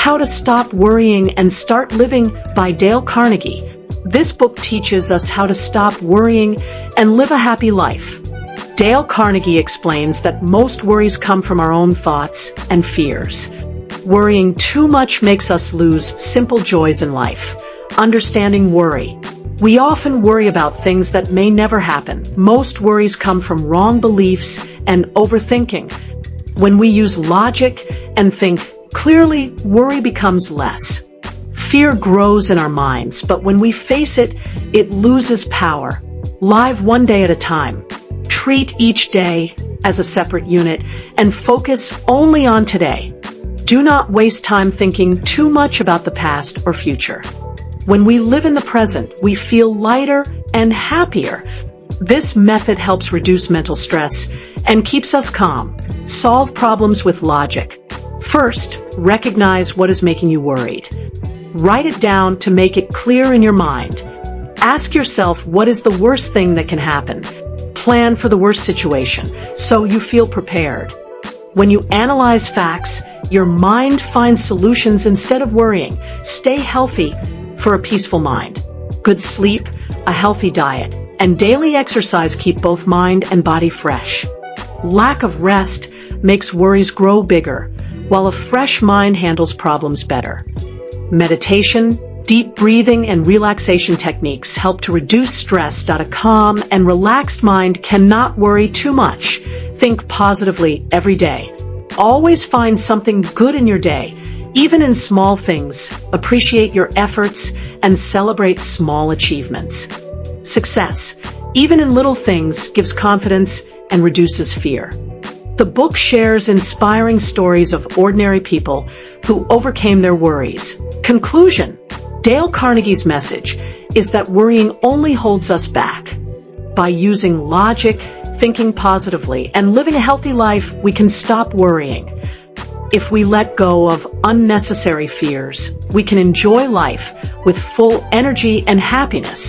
How to Stop Worrying and Start Living by Dale Carnegie. This book teaches us how to stop worrying and live a happy life. Dale Carnegie explains that most worries come from our own thoughts and fears. Worrying too much makes us lose simple joys in life. Understanding worry. We often worry about things that may never happen. Most worries come from wrong beliefs and overthinking. When we use logic and think clearly, worry becomes less. Fear grows in our minds, but when we face it, it loses power. Live one day at a time. Treat each day as a separate unit and focus only on today. Do not waste time thinking too much about the past or future. When we live in the present, we feel lighter and happier. This method helps reduce mental stress and keeps us calm. Solve problems with logic. First, recognize what is making you worried. Write it down to make it clear in your mind. Ask yourself, what is the worst thing that can happen? Plan for the worst situation so you feel prepared. When you analyze facts, your mind finds solutions instead of worrying. Stay healthy for a peaceful mind. Good sleep, a healthy diet, and daily exercise keep both mind and body fresh. Lack of rest makes worries grow bigger, while a fresh mind handles problems better. Meditation, deep breathing, and relaxation techniques help to reduce stress. A calm and relaxed mind cannot worry too much. Think positively every day. Always find something good in your day, even in small things. Appreciate your efforts and celebrate small achievements. Success, even in little things, gives confidence and reduces fear. The book shares inspiring stories of ordinary people who overcame their worries. Conclusion: Dale Carnegie's message is that worrying only holds us back. By using logic, thinking positively, and living a healthy life, we can stop worrying. If we let go of unnecessary fears, we can enjoy life with full energy and happiness.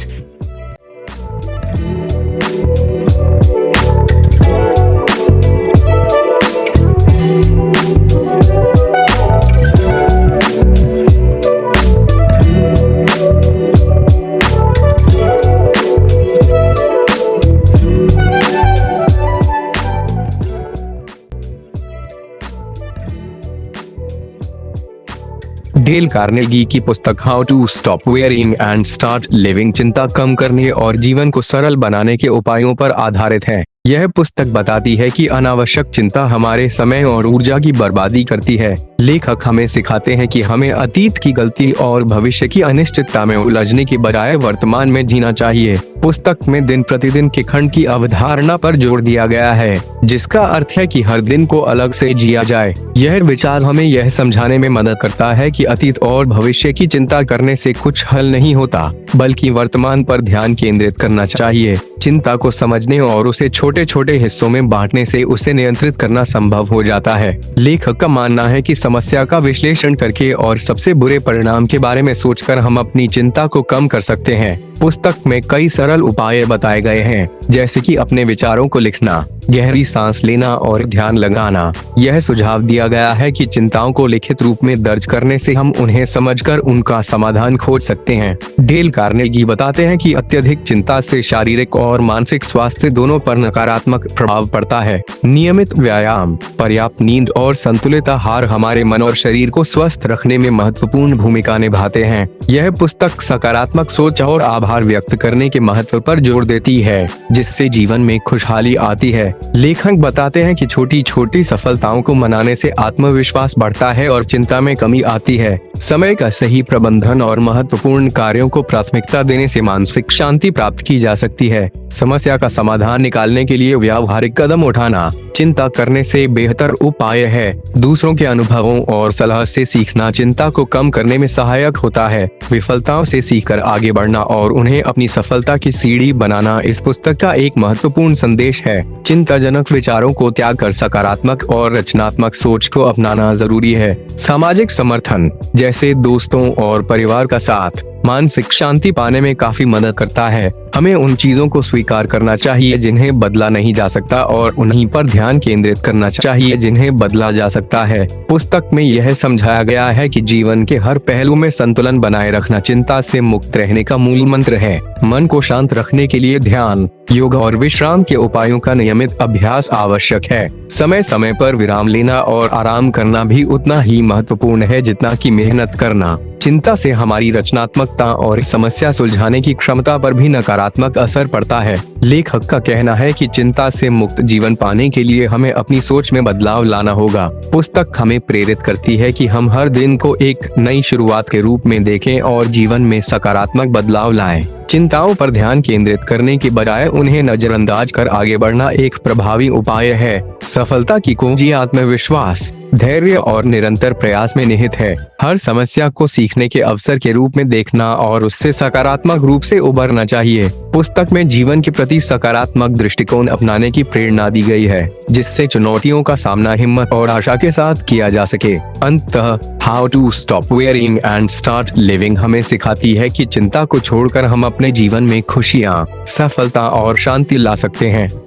Dale Carnegie की पुस्तक how to stop worrying and start living चिंता कम करने और जीवन को सरल बनाने के उपायों पर आधारित है। यह पुस्तक बताती है कि अनावश्यक चिंता हमारे समय और ऊर्जा की बर्बादी करती है। लेखक हमें सिखाते हैं कि हमें अतीत की गलती और भविष्य की अनिश्चितता में उलझने की बजाय वर्तमान में जीना चाहिए। पुस्तक में दिन प्रतिदिन के खंड की अवधारणा पर जोर दिया गया है, जिसका अर्थ है कि हर दिन को अलग से जिया जाए। यह विचार हमें यह समझाने में मदद करता है कि अतीत और भविष्य की चिंता करने से कुछ हल नहीं होता, बल्कि वर्तमान पर ध्यान केंद्रित करना चाहिए। चिंता को समझने और उसे छोटे छोटे हिस्सों में बांटने से उसे नियंत्रित करना संभव हो जाता है। लेखक का मानना है कि समस्या का विश्लेषण करके और सबसे बुरे परिणाम के बारे में सोचकर हम अपनी चिंता को कम कर सकते हैं। पुस्तक में कई सरल उपाय बताए गए हैं, जैसे कि अपने विचारों को लिखना, गहरी सांस लेना और ध्यान लगाना। यह सुझाव दिया गया है कि चिंताओं को लिखित रूप में दर्ज करने से हम उन्हें समझकर उनका समाधान खोज सकते हैं। डेल कार्नेगी बताते हैं कि अत्यधिक चिंता से शारीरिक और मानसिक स्वास्थ्य दोनों पर नकारात्मक प्रभाव पड़ता है। नियमित व्यायाम, पर्याप्त नींद और संतुलित आहार हमारे मन और शरीर को स्वस्थ रखने में महत्वपूर्ण भूमिका निभाते हैं। यह पुस्तक सकारात्मक सोच और आभार व्यक्त करने के महत्व पर जोर देती है, जिससे जीवन में खुशहाली आती है। लेखक बताते हैं कि छोटी छोटी सफलताओं को मनाने से आत्मविश्वास बढ़ता है और चिंता में कमी आती है। समय का सही प्रबंधन और महत्वपूर्ण कार्यों को प्राथमिकता देने से मानसिक शांति प्राप्त की जा सकती है। समस्या का समाधान निकालने के लिए व्यावहारिक कदम उठाना चिंता करने से बेहतर उपाय है। दूसरों के अनुभवों और सलाह से सीखना चिंता को कम करने में सहायक होता है। विफलताओं से सीखकर आगे बढ़ना और उन्हें अपनी सफलता की सीढ़ी बनाना इस पुस्तक का एक महत्वपूर्ण संदेश है। चिंताजनक विचारों को त्याग कर सकारात्मक और रचनात्मक सोच को अपनाना जरूरी है। सामाजिक समर्थन, जैसे दोस्तों और परिवार का साथ, मानसिक शांति पाने में काफी मदद करता है। हमें उन चीजों को स्वीकार करना चाहिए जिन्हें बदला नहीं जा सकता और उन्हीं पर ध्यान केंद्रित करना चाहिए जिन्हें बदला जा सकता है। पुस्तक में यह समझाया गया है कि जीवन के हर पहलू में संतुलन बनाए रखना चिंता से मुक्त रहने का मूल मंत्र है। मन को शांत रखने के लिए ध्यान, योग और विश्राम के उपायों का नियमित अभ्यास आवश्यक है। समय समय पर विराम लेना और आराम करना भी उतना ही महत्वपूर्ण है जितना कि मेहनत करना। चिंता से हमारी रचनात्मकता और समस्या सुलझाने की क्षमता पर भी नकारात्मक असर पड़ता है। लेखक का कहना है कि चिंता से मुक्त जीवन पाने के लिए हमें अपनी सोच में बदलाव लाना होगा। पुस्तक हमें प्रेरित करती है कि हम हर दिन को एक नई शुरुआत के रूप में देखें और जीवन में सकारात्मक बदलाव लाएं। चिंताओं पर ध्यान केंद्रित करने के बजाय उन्हें नजरअंदाज कर आगे बढ़ना एक प्रभावी उपाय है। सफलता की कुंजी आत्मविश्वास, धैर्य और निरंतर प्रयास में निहित है। हर समस्या को सीखने के अवसर के रूप में देखना और उससे सकारात्मक रूप से उबरना चाहिए। पुस्तक में जीवन के प्रति सकारात्मक दृष्टिकोण अपनाने की प्रेरणा दी गई है, जिससे चुनौतियों का सामना हिम्मत और आशा के साथ किया जा सके। अंततः how to stop worrying and start living हमें सिखाती है कि चिंता को छोड़कर हम अपने जीवन में खुशियाँ, सफलता और शांति ला सकते हैं।